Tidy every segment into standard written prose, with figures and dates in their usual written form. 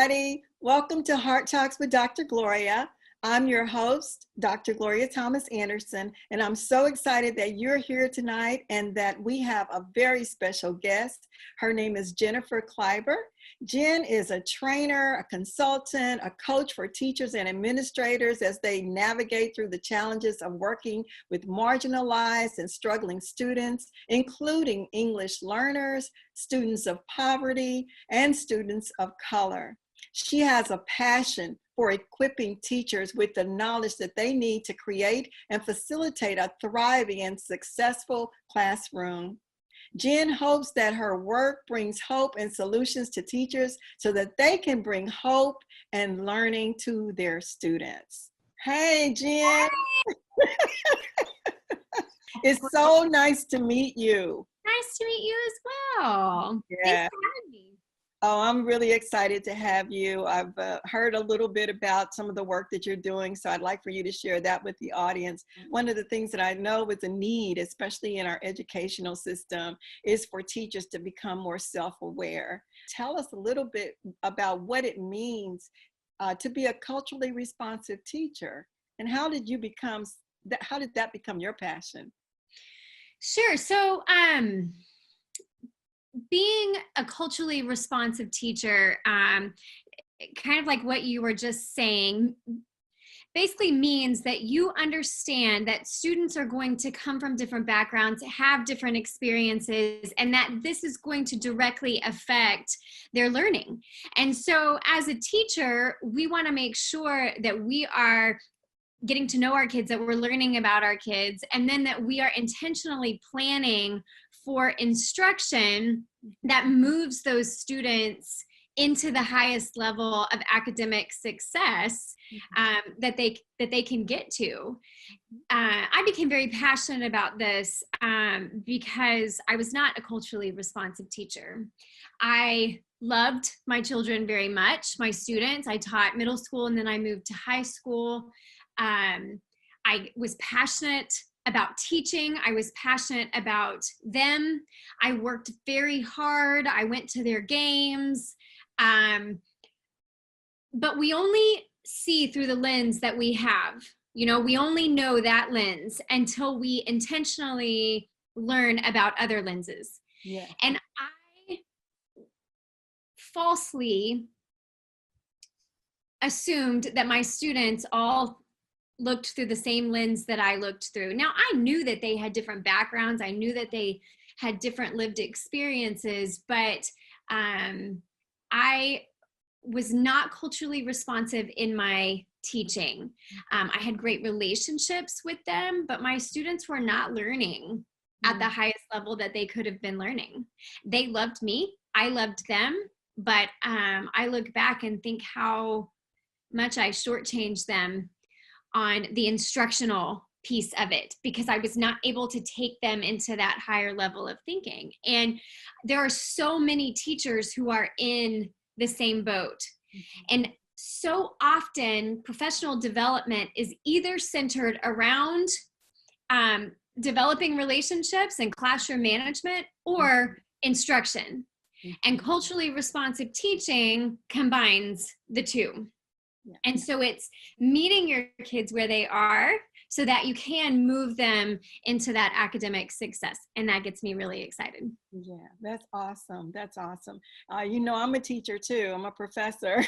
everybody. Welcome to Heart Talks with Dr. Gloria. I'm your host, Dr. Gloria Thomas Anderson, and I'm so excited that you're here tonight and that we have a very special guest. Her name is Jenn Kleiber. Jenn is a trainer, a consultant, a coach for teachers and administrators as they navigate through the challenges of working with marginalized and struggling students, including English learners, students of poverty, and students of color. She has a passion for equipping teachers with the knowledge that they need to create and facilitate a thriving and successful classroom. Jenn hopes that her work brings hope and solutions to teachers so that they can bring hope and learning to their students. Hey, Jenn. It's so nice to meet you. Nice to meet you as well. Yeah. Thanks for having me. Oh, I'm really excited to have you. I've heard a little bit about some of the work that you're doing, so I'd like for you to share that with the audience. One of the things that I know is a need, especially in our educational system, is for teachers to become more self-aware. Tell us a little bit about what it means to be a culturally responsive teacher, and how did that become your passion? Sure. So, being a culturally responsive teacher, kind of like what you were just saying, basically means that you understand that students are going to come from different backgrounds, have different experiences, and that this is going to directly affect their learning. And so as a teacher, we want to make sure that we are getting to know our kids, that we're learning about our kids, and then that we are intentionally planning for instruction that moves those students into the highest level of academic success that they can get to. I became very passionate about this because I was not a culturally responsive teacher. I loved my children very much, my students. I taught middle school and then I moved to high school. I was passionate about teaching. I was passionate about them. I worked very hard. I went to their games. But we only see through the lens that we have. You know, we only know that lens until we intentionally learn about other lenses. Yeah. And I falsely assumed that my students all looked through the same lens that I looked through. Now, I knew that they had different backgrounds. I knew that they had different lived experiences, but I was not culturally responsive in my teaching. I had great relationships with them, but my students were not learning at the highest level that they could have been learning. They loved me. I loved them, but I look back and think how much I shortchanged them on the instructional piece of it because I was not able to take them into that higher level of thinking. And there are so many teachers who are in the same boat. And so often professional development is either centered around developing relationships and classroom management or instruction. And culturally responsive teaching combines the two. Yeah. And so it's meeting your kids where they are so that you can move them into that academic success. And that gets me really excited. Yeah, that's awesome. That's awesome. You know, I'm a teacher too. I'm a professor.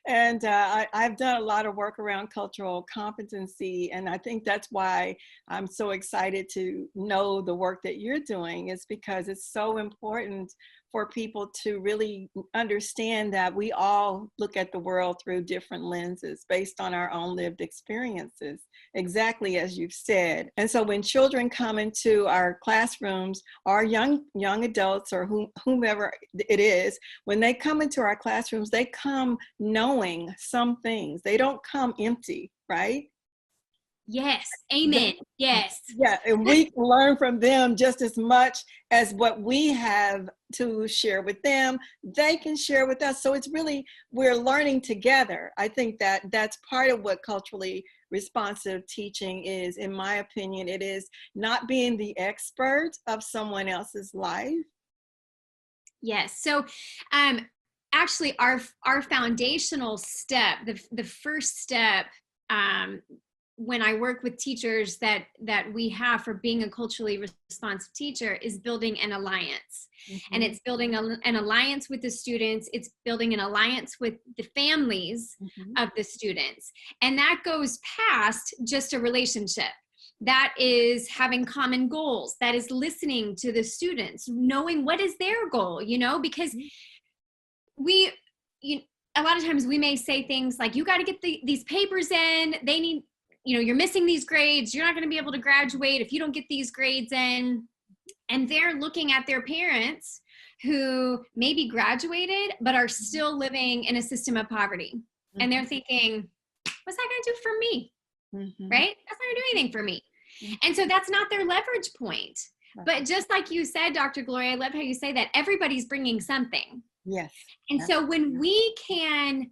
And I've done a lot of work around cultural competency. And I think that's why I'm so excited to know the work that you're doing, is because it's so important for people to really understand that we all look at the world through different lenses based on our own lived experiences, exactly as you've said. And so when children come into our classrooms, or young adults, or whomever it is, when they come into our classrooms, they come knowing some things. They don't come empty, right? Yes. Amen. Yes. Yeah, and we can learn from them just as much as what we have to share with them. They can share with us. So it's really, we're learning together. I think that that's part of what culturally responsive teaching is, in my opinion. It is not being the expert of someone else's life. Yes. So actually our foundational step, the first step, when I work with teachers that we have for being a culturally responsive teacher, is building an alliance. Mm-hmm. And it's building an alliance with the students. It's building an alliance with the families mm-hmm. of the students. And that goes past just a relationship. That is having common goals. That is listening to the students, knowing what is their goal, because a lot of times we may say things like, you got to get these papers in. They need, you're missing these grades. You're not going to be able to graduate if you don't get these grades in. And they're looking at their parents who maybe graduated, but are still living in a system of poverty. Mm-hmm. And they're thinking, what's that going to do for me? Mm-hmm. Right? That's not going to do anything for me. Mm-hmm. And so that's not their leverage point. Right. But just like you said, Dr. Gloria, I love how you say that everybody's bringing something. Yes. And so when we can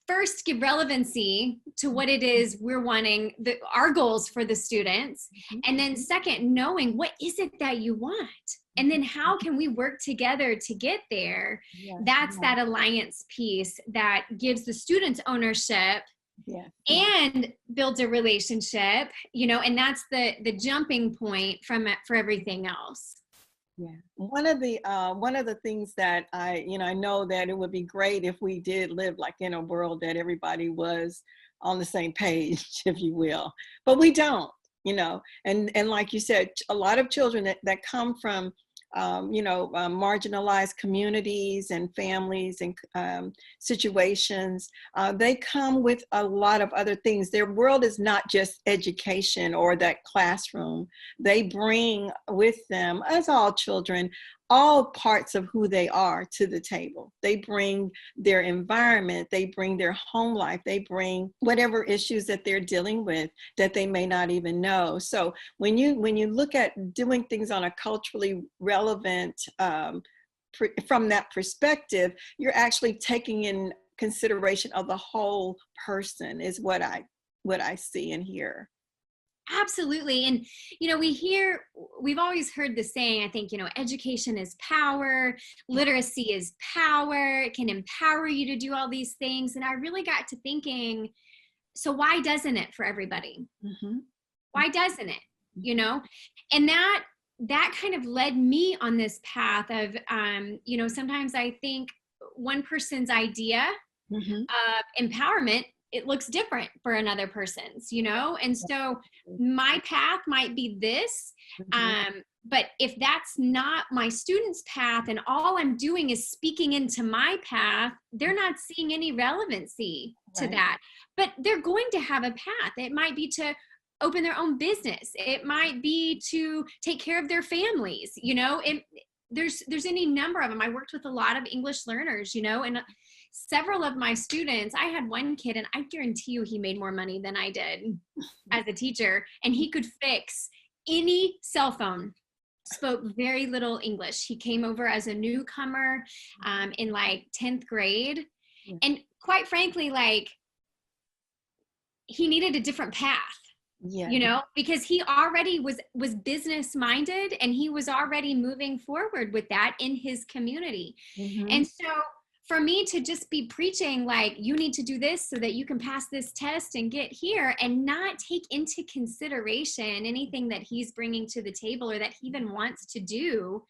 first give relevancy to what it is we're wanting, our goals for the students, mm-hmm. and then second, knowing what is it that you want, and then how can we work together to get there, yes. That's that alliance piece that gives the students ownership. Yeah. And builds a relationship, and that's the jumping point for everything else. Yeah. One of the things that I know that it would be great if we did live like in a world that everybody was on the same page, if you will, but we don't, and like you said, a lot of children that come from marginalized communities and families and situations, they come with a lot of other things. Their world is not just education or that classroom. They bring with them, as all children, all parts of who they are to the table. They bring their environment, they bring their home life, they bring whatever issues that they're dealing with that they may not even know. So when you look at doing things on a culturally relevant, from that perspective, you're actually taking in consideration of the whole person, is what I see and hear. Absolutely. And, we've always heard the saying, I think, education is power, literacy is power, it can empower you to do all these things. And I really got to thinking, so why doesn't it for everybody? Mm-hmm. Why doesn't it? And that kind of led me on this path of, sometimes I think one person's idea mm-hmm. of empowerment, it looks different for another person's, and so my path might be this, mm-hmm. But if that's not my student's path and all I'm doing is speaking into my path, they're not seeing any relevancy to that, but they're going to have a path. It might be to open their own business. It might be to take care of their families, there's any number of them. I worked with a lot of English learners, and several of my students, I had one kid, and I guarantee you he made more money than I did as a teacher, and he could fix any cell phone, spoke very little English. He came over as a newcomer in like 10th grade. And quite frankly, he needed a different path. Yeah. Because he already was business minded, and he was already moving forward with that in his community. Mm-hmm. And so for me to just be preaching you need to do this so that you can pass this test and get here, and not take into consideration anything that he's bringing to the table or that he even wants to do.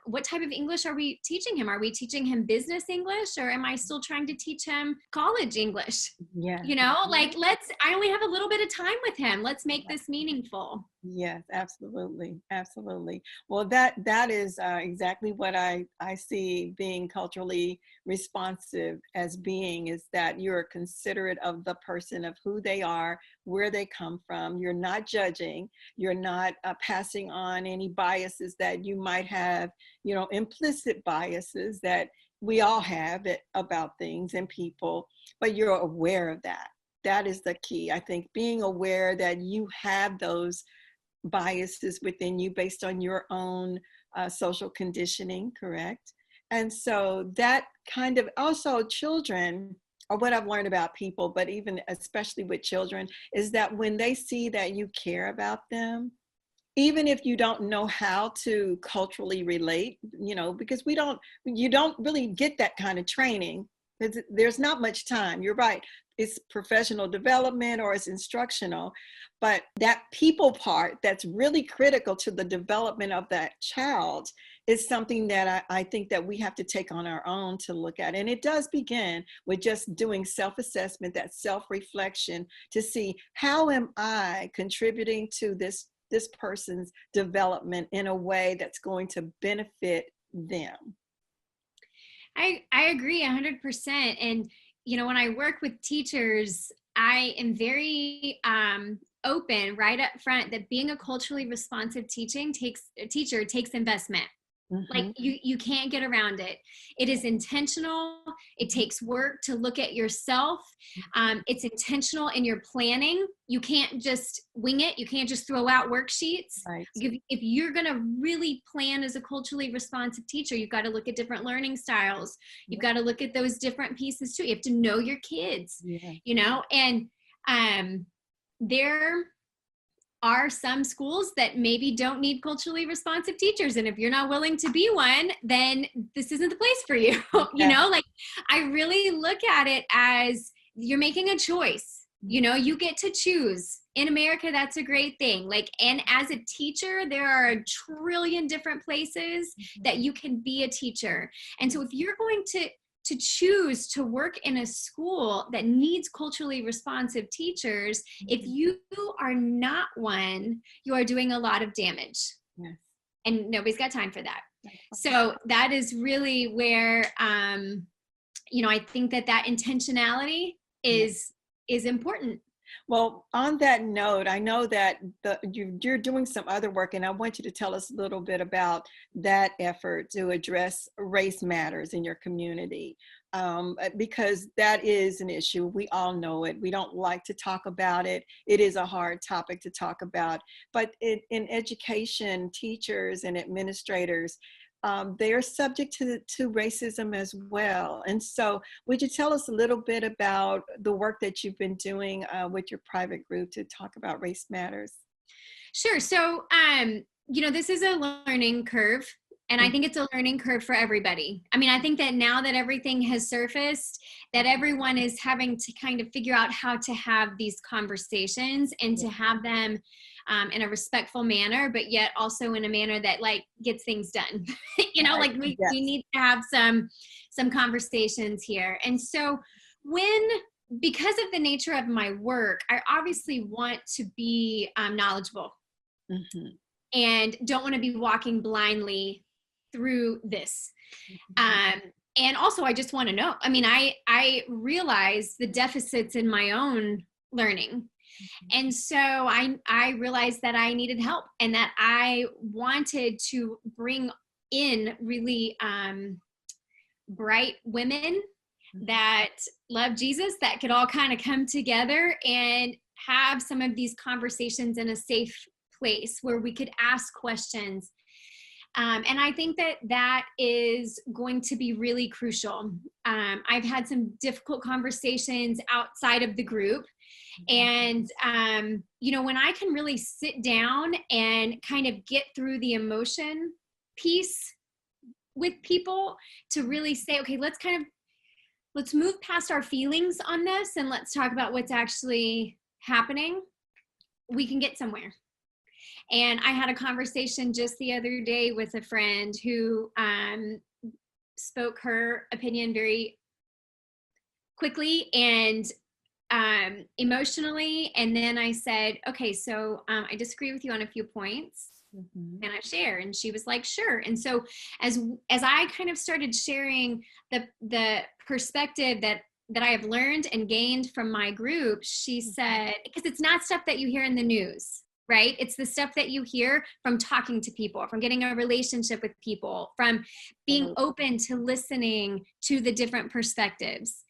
What type of English are we teaching him? Are we teaching him business English, or am I still trying to teach him college English? Yeah. I only have a little bit of time with him. Let's make this meaningful. Yes, absolutely. Absolutely. Well, that is exactly what I see being culturally responsive as being, is that you're considerate of the person, of who they are, where they come from. You're not judging. You're not passing on any biases that you might have, implicit biases that we all have about things and people, but you're aware of that. That is the key. I think being aware that you have those biases within you based on your own social conditioning, correct? And so that kind of, also children, or what I've learned about people, but even especially with children, is that when they see that you care about them, even if you don't know how to culturally relate, because you don't really get that kind of training. There's not much time. You're right. It's professional development or it's instructional, but that people part that's really critical to the development of that child is something that I think that we have to take on our own to look at. And it does begin with just doing self-assessment, that self-reflection to see, how am I contributing to this person's development in a way that's going to benefit them. I agree 100%. And, when I work with teachers, I am very open right up front that being a culturally responsive teacher takes investment. Like you can't get around it. It is intentional. It takes work to look at yourself. It's intentional in your planning. You can't just wing it. You can't just throw out worksheets. Right. If you're going to really plan as a culturally responsive teacher, you've got to look at different learning styles. You've got to look at those different pieces too. You have to know your kids, and there are some schools that maybe don't need culturally responsive teachers. And if you're not willing to be one, then this isn't the place for you. I really look at it as you're making a choice. You get to choose. In America, that's a great thing. And as a teacher, there are a trillion different places that you can be a teacher. And so if you're going to choose to work in a school that needs culturally responsive teachers, if you are not one, you are doing a lot of damage. Yes. And nobody's got time for that. So that is really where, I think that intentionality is important. Well, on that note, I know that you're doing some other work, and I want you to tell us a little bit about that effort to address race matters in your community, because that is an issue. We all know it. We don't like to talk about it. It is a hard topic to talk about, but in education, teachers and administrators, they are subject to racism as well. And so would you tell us a little bit about the work that you've been doing with your private group to talk about race matters? Sure. So, this is a learning curve. And I think it's a learning curve for everybody. I mean, I think that now that everything has surfaced, that everyone is having to kind of figure out how to have these conversations and to have them in a respectful manner, but yet also in a manner that gets things done. We need to have some conversations here. And so because of the nature of my work, I obviously want to be knowledgeable and don't want to be walking blindly through this. And also I just want to know, I realize the deficits in my own learning. And so I realized that I needed help and that I wanted to bring in really bright women that love Jesus, that could all kind of come together and have some of these conversations in a safe place where we could ask questions. And I think that is going to be really crucial. I've had some difficult conversations outside of the group. And, when I can really sit down and kind of get through the emotion piece with people to really say, okay, let's move past our feelings on this and let's talk about what's actually happening, we can get somewhere. And I had a conversation just the other day with a friend who spoke her opinion very quickly and emotionally. And then I said, okay, so I disagree with you on a few points. And I share, and she was like, sure. And so as I kind of started sharing the perspective that I have learned and gained from my group, she said, because it's not stuff that you hear in the news, right? It's the stuff that you hear from talking to people, from getting a relationship with people, from being open to listening to the different perspectives.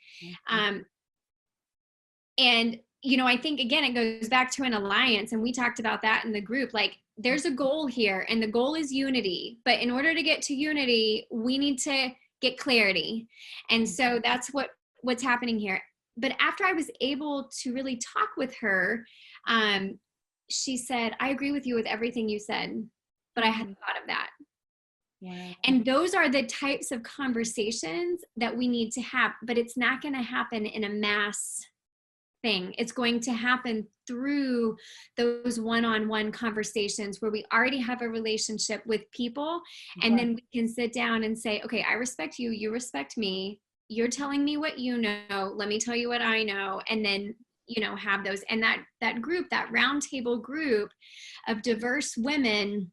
And, I think, again, it goes back to an alliance. And we talked about that in the group. There's a goal here, and the goal is unity. But in order to get to unity, we need to get clarity. And so that's what's happening here. But after I was able to really talk with her, she said, I agree with you with everything you said, but I hadn't thought of that. Wow. And those are the types of conversations that we need to have, but it's not going to happen in a mass thing. It's going to happen through those one-on-one conversations where we already have a relationship with people. And then we can sit down and say, okay, I respect you. You respect me. You're telling me what you know. Let me tell you what I know. And then, have those. And that group, that round table group of diverse women,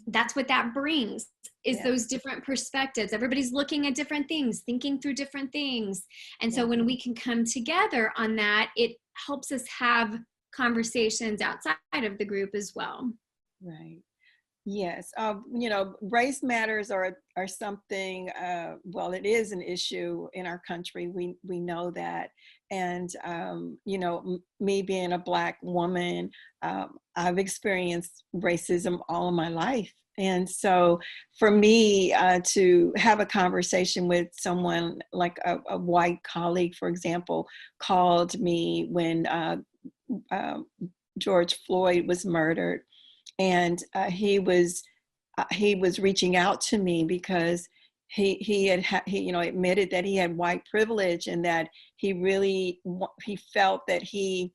that's what that brings, is those different perspectives. Everybody's looking at different things, thinking through different things. And so when we can come together on that, it helps us have conversations outside of the group as well. Right. Yes. Race matters are something, well, it is an issue in our country. We know that. And, me being a Black woman, I've experienced racism all of my life. And so for me to have a conversation with someone like a white colleague, for example, called me when George Floyd was murdered. And he was reaching out to me because he admitted that he had white privilege, and that he felt that he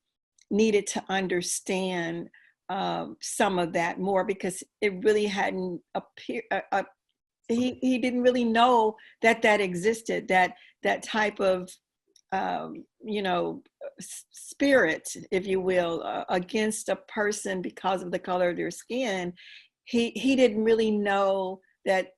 needed to understand some of that more, because it really hadn't appeared. He didn't really know that existed, that type of spirit, if you will, against a person because of the color of their skin. He didn't really know that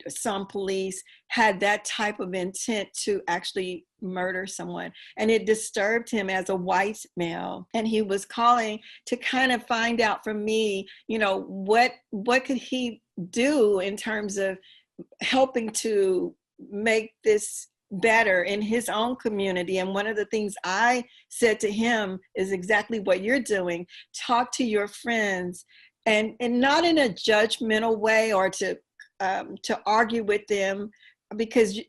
some police had that type of intent to actually murder someone. And it disturbed him as a white male. And he was calling to kind of find out from me, what could he do in terms of helping to make this better in his own community. And one of the things I said to him is exactly what you're doing. Talk to your friends, and not in a judgmental way or to argue with them, because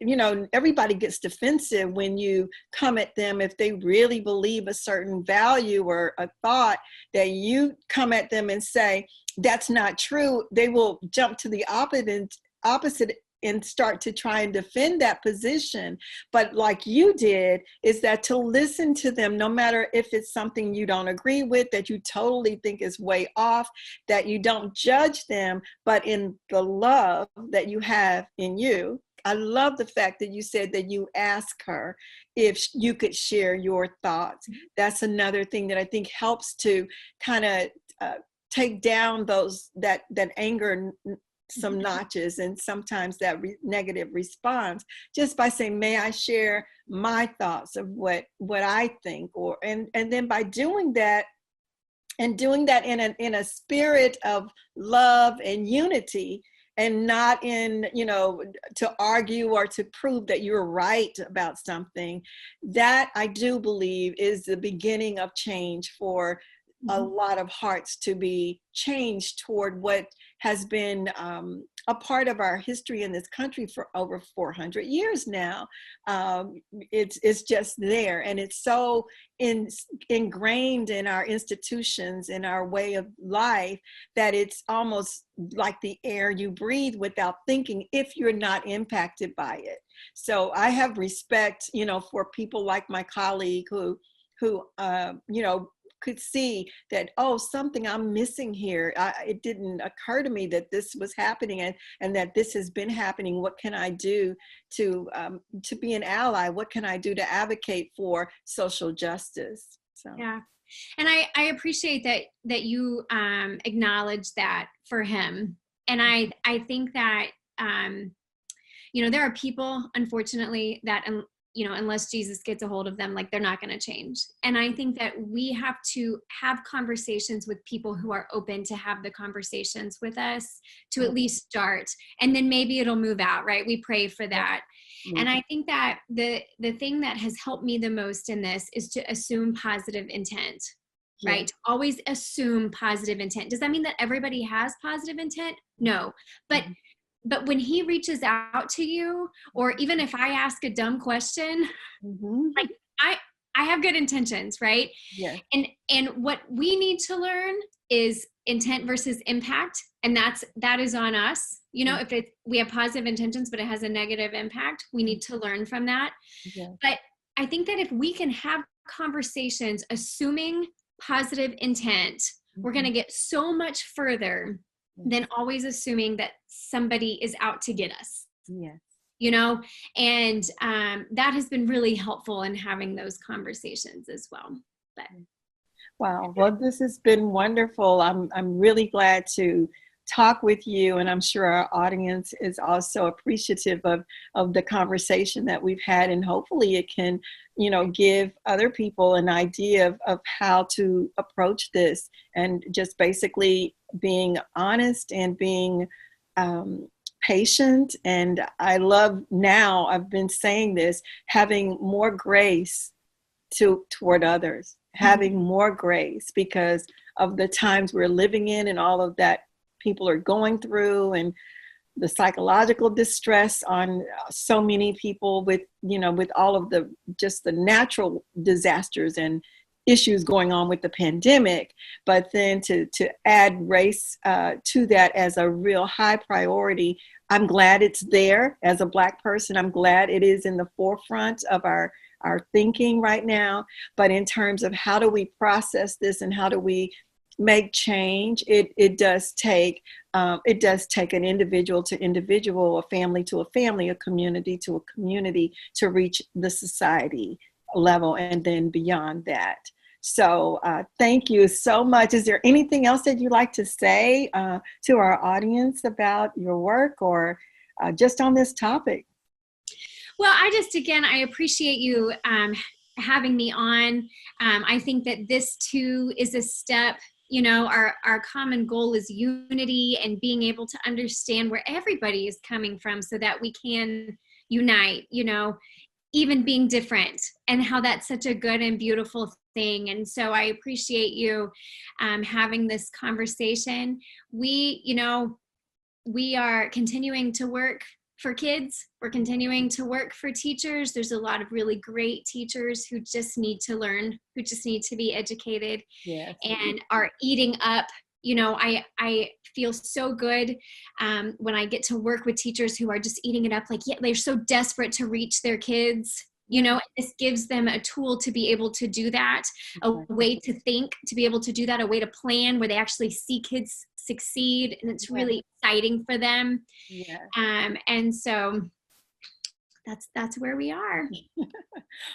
everybody gets defensive when you come at them. If they really believe a certain value or a thought, that you come at them and say that's not true, they will jump to the opposite and start to try and defend that position. But like you did, is that to listen to them, no matter if it's something you don't agree with, that you totally think is way off, that you don't judge them, but in the love that you have in you. I love the fact that you said that you asked her if you could share your thoughts. That's another thing that I think helps to kind of take down that anger some notches, and sometimes that negative response, just by saying, may I share my thoughts of what I think, and then by doing that, and doing that in a spirit of love and unity, and not in, to argue or to prove that you're right about something, that I do believe is the beginning of change for a lot of hearts to be changed toward what has been a part of our history in this country for over 400 years now. It's just there, and it's so ingrained in our institutions, in our way of life, that it's almost like the air you breathe without thinking, if you're not impacted by it. So I have respect, for people like my colleague who could see that, oh, something I'm missing here. It didn't occur to me that this was happening, and that this has been happening. What can I do to be an ally? What can I do to advocate for social justice? So yeah, and I appreciate that you acknowledge that for him. And I think that there are people, unfortunately, that unless Jesus gets a hold of them, like, they're not going to change. And I think that we have to have conversations with people who are open to have the conversations with us, to at least start, and then maybe it'll move out, right? We pray for that. Mm-hmm. And I think that the thing that has helped me the most in this is to assume positive intent, right? To always assume positive intent. Does that mean that everybody has positive intent? No, but when he reaches out to you, or even if I ask a dumb question, like I have good intentions, right? Yeah. And what we need to learn is intent versus impact, and that is on us. You know, if we have positive intentions but it has a negative impact, we need to learn from that. Yeah. But I think that if we can have conversations assuming positive intent, we're going to get so much further than always assuming that somebody is out to get us. Yes. You know, and that has been really helpful in having those conversations as well. But wow, well, this has been wonderful. I'm really glad to talk with you, and I'm sure our audience is also appreciative of the conversation that we've had, and hopefully it can, give other people an idea of how to approach this, and just basically being honest and being patient. And I love, now I've been saying this, having more grace toward others, having more grace because of the times we're living in and all of that people are going through, and the psychological distress on so many people with, with all of the natural disasters and issues going on with the pandemic. But then to add race to that as a real high priority, I'm glad it's there. As a Black person, I'm glad it is in the forefront of our thinking right now. But in terms of how do we process this and how do we make change, it does take an individual to individual, a family to a family, a community to a community to reach the society level and then beyond that. So thank you so much. Is there anything else that you'd like to say to our audience about your work or just on this topic? Well, I appreciate you having me on. I think that this too is a step. Our common goal is unity and being able to understand where everybody is coming from so that we can unite, even being different, and how that's such a good and beautiful thing. And so I appreciate you having this conversation. We are continuing to work for kids. We're continuing to work for teachers. There's a lot of really great teachers who just need to learn, who just need to be educated, and are eating up. I feel so good when I get to work with teachers who are just eating it up. They're so desperate to reach their kids. This gives them a tool to be able to do that, a way to think, to be able to do that, a way to plan where they actually see kids succeed, and it's really exciting for them. And so that's where we are.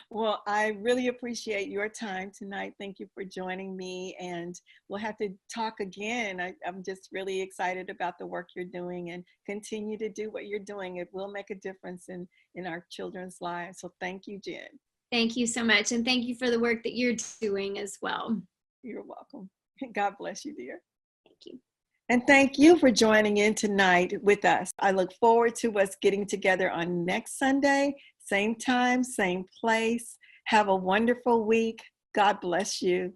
Well, I really appreciate your time tonight. Thank you for joining me, and we'll have to talk again. I'm just really excited about the work you're doing, and continue to do what you're doing. It will make a difference in our children's lives. So thank you, Jenn. Thank you so much. And thank you for the work that you're doing as well. You're welcome. God bless you, dear. Thank you. And thank you for joining in tonight with us. I look forward to us getting together on next Sunday, same time, same place. Have a wonderful week. God bless you.